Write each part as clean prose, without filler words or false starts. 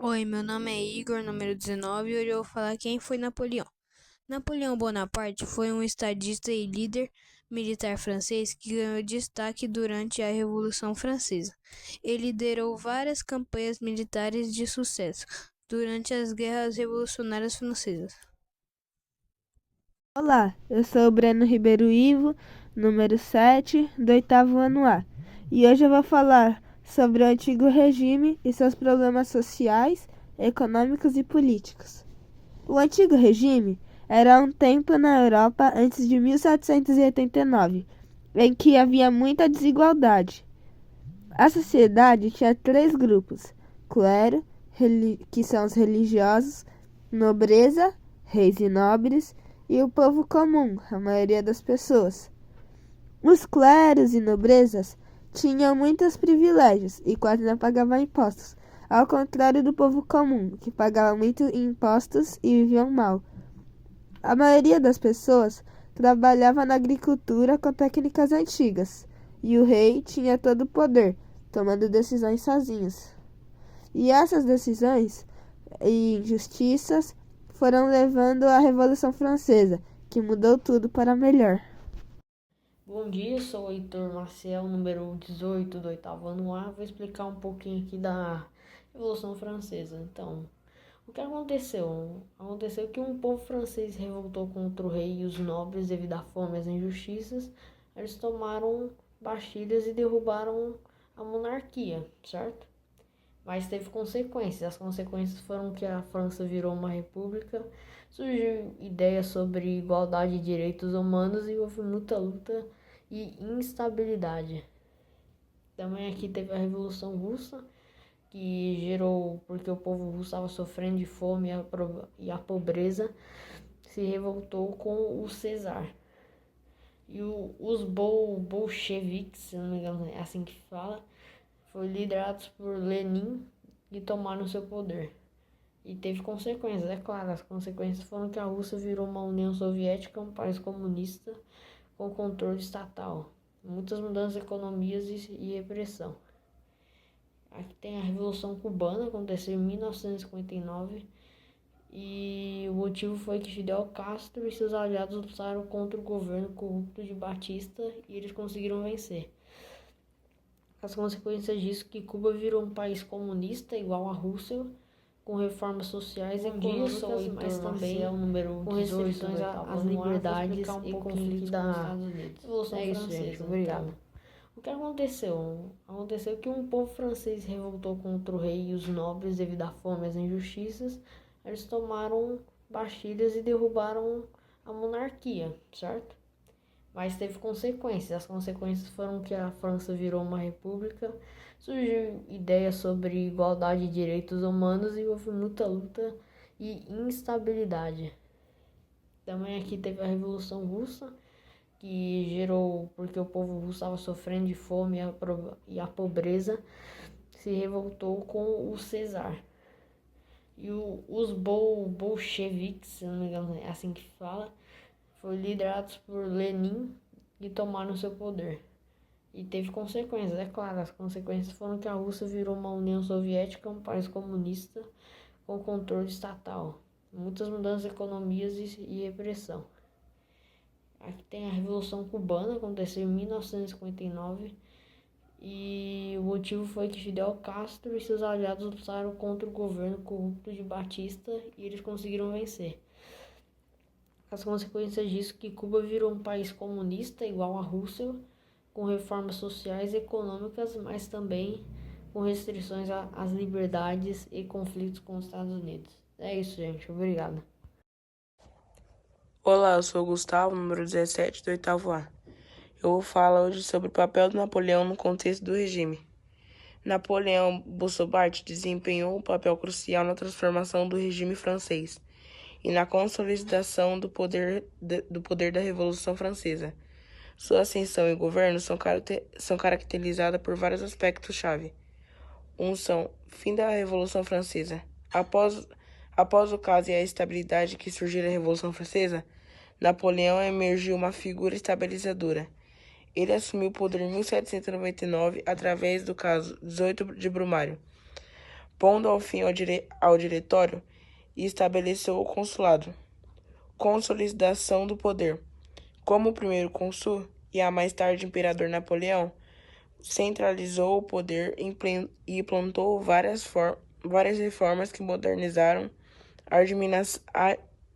Oi, meu nome é Igor, número 19, e hoje eu vou falar quem foi Napoleão. Napoleão Bonaparte foi um estadista e líder militar francês que ganhou destaque durante a Revolução Francesa. Ele liderou várias campanhas militares de sucesso durante as guerras revolucionárias francesas. Olá, eu sou o Breno Ribeiro Ivo, número 7, do oitavo ano A. E hoje eu vou falar sobre o antigo regime e seus problemas sociais, econômicos e políticos. O antigo regime era um tempo na Europa antes de 1789, em que havia muita desigualdade. A sociedade tinha três grupos: clero, que são os religiosos, nobreza, reis e nobres, e o povo comum, a maioria das pessoas. Os clérigos e nobrezas tinham muitos privilégios e quase não pagavam impostos, ao contrário do povo comum, que pagava muito impostos e viviam mal. A maioria das pessoas trabalhava na agricultura com técnicas antigas, e o rei tinha todo o poder, tomando decisões sozinhos. E essas decisões e injustiças foram levando à Revolução Francesa, que mudou tudo para melhor. Bom dia, sou o Heitor Maciel, número 18 do oitavo ano A. Vou explicar um pouquinho aqui da Revolução Francesa. Então, o que aconteceu? Aconteceu que um povo francês se revoltou contra o rei e os nobres devido à fome e às injustiças. Eles tomaram Bastilhas e derrubaram a monarquia, certo? Mas teve consequências. As consequências foram que a França virou uma república, surgiu ideias sobre igualdade e direitos humanos e houve muita luta e instabilidade. Também aqui teve a Revolução Russa, que gerou porque o povo russo estava sofrendo de fome e a pobreza, se revoltou com o czar. E os bolcheviques, se não me engano é assim que fala, foram liderados por Lenin e tomaram seu poder. E teve consequências, é claro. As consequências foram que a Rússia virou uma União Soviética, um país comunista com controle estatal. Muitas mudanças em economias e repressão. Aqui tem a Revolução Cubana, aconteceu em 1959. E o motivo foi que Fidel Castro e seus aliados lutaram contra o governo corrupto de Batista e eles conseguiram vencer. As consequências disso que Cuba virou um país comunista igual à Rússia, com reformas sociais e econômicas, mas também com restrições às liberdades e conflitos com os Estados Unidos. Revolução Francesa, gente, obrigado. O que aconteceu? Aconteceu que um povo francês se revoltou contra o rei e os nobres devido à fome e às injustiças. Eles tomaram Bastilhas e derrubaram a monarquia, certo? Mas teve consequências. As consequências foram que a França virou uma república, surgiu ideias sobre igualdade e direitos humanos e houve muita luta e instabilidade. Também aqui teve a Revolução Russa, que gerou porque o povo russo estava sofrendo de fome e a pobreza, se revoltou com o czar. E os bolcheviques, se não me engano é assim que fala, foram liderados por Lenin e tomaram seu poder. E teve consequências, é claro. As consequências foram que a Rússia virou uma União Soviética, um país comunista com controle estatal. Muitas mudanças em economias e repressão. Aqui tem a Revolução Cubana, aconteceu em 1959. E o motivo foi que Fidel Castro e seus aliados lutaram contra o governo corrupto de Batista e eles conseguiram vencer. As consequências disso que Cuba virou um país comunista igual à Rússia, com reformas sociais e econômicas, mas também com restrições às liberdades e conflitos com os Estados Unidos. É isso, gente. Obrigado. Olá, eu sou o Gustavo, número 17 do oitavo A. Eu vou falar hoje sobre o papel de Napoleão no contexto do regime. Napoleão Bonaparte desempenhou um papel crucial na transformação do regime francês e na consolidação do poder da Revolução Francesa. Sua ascensão e governo são caracterizadas por vários aspectos-chave. São fim da Revolução Francesa. Após o caso e a estabilidade que surgiu da Revolução Francesa, Napoleão emergiu uma figura estabilizadora. Ele assumiu o poder em 1799 através do caso 18 de Brumário. pondo ao fim ao diretório e estabeleceu o consulado. Consolidação do poder. Como o primeiro cônsul e a mais tarde imperador Napoleão, centralizou o poder e implantou várias reformas que modernizaram a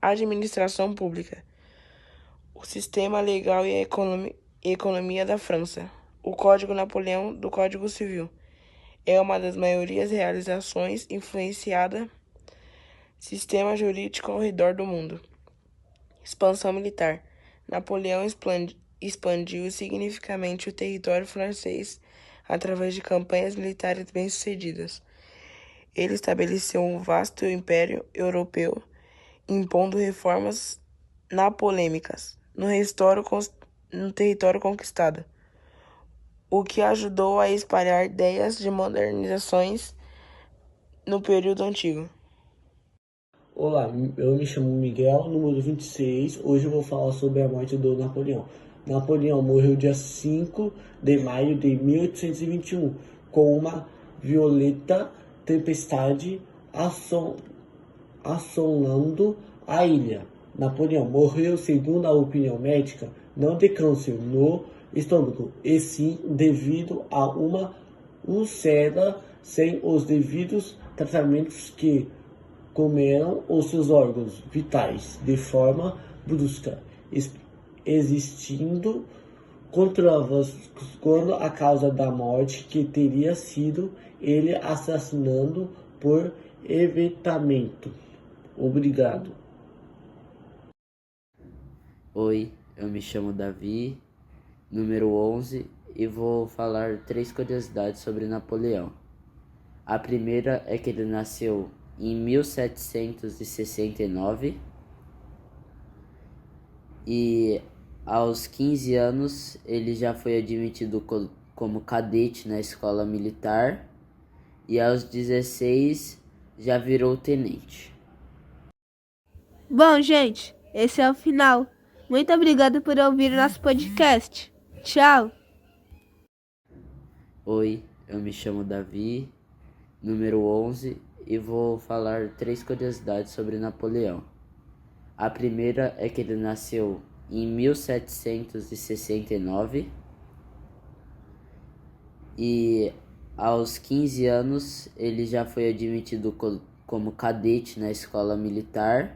administração pública, o sistema legal e a economia da França. O Código Napoleão do Código Civil é uma das maiores realizações influenciada sistema jurídico ao redor do mundo. Expansão militar. Napoleão expandiu significativamente o território francês através de campanhas militares bem-sucedidas. Ele estabeleceu um vasto império europeu, impondo reformas napolêmicas no território conquistado, o que ajudou a espalhar ideias de modernizações no período antigo. Olá, eu me chamo Miguel, número 26. Hoje eu vou falar sobre a morte do Napoleão. Napoleão morreu dia 5 de maio de 1821, com uma violenta tempestade assolando a ilha. Napoleão morreu, segundo a opinião médica, não de câncer no estômago, e sim devido a uma úlcera sem os devidos tratamentos que comeram os seus órgãos vitais de forma brusca, existindo controvérsias quanto à causa da morte, que teria sido ele assassinado por envenenamento. Obrigado. Oi, eu me chamo Davi, número 11, e vou falar 3 curiosidades sobre Napoleão. A primeira é que ele nasceu em 1769 e aos 15 anos ele já foi admitido como cadete na escola militar e aos 16 já virou tenente. Bom, gente, esse é o final. Muito obrigada por ouvir o nosso podcast. Tchau! Oi, eu me chamo Davi, número 11, e vou falar 3 curiosidades sobre Napoleão. A primeira é que ele nasceu em 1769 e aos 15 anos ele já foi admitido como cadete na escola militar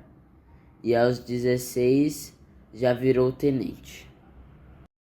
e aos 16 já virou tenente.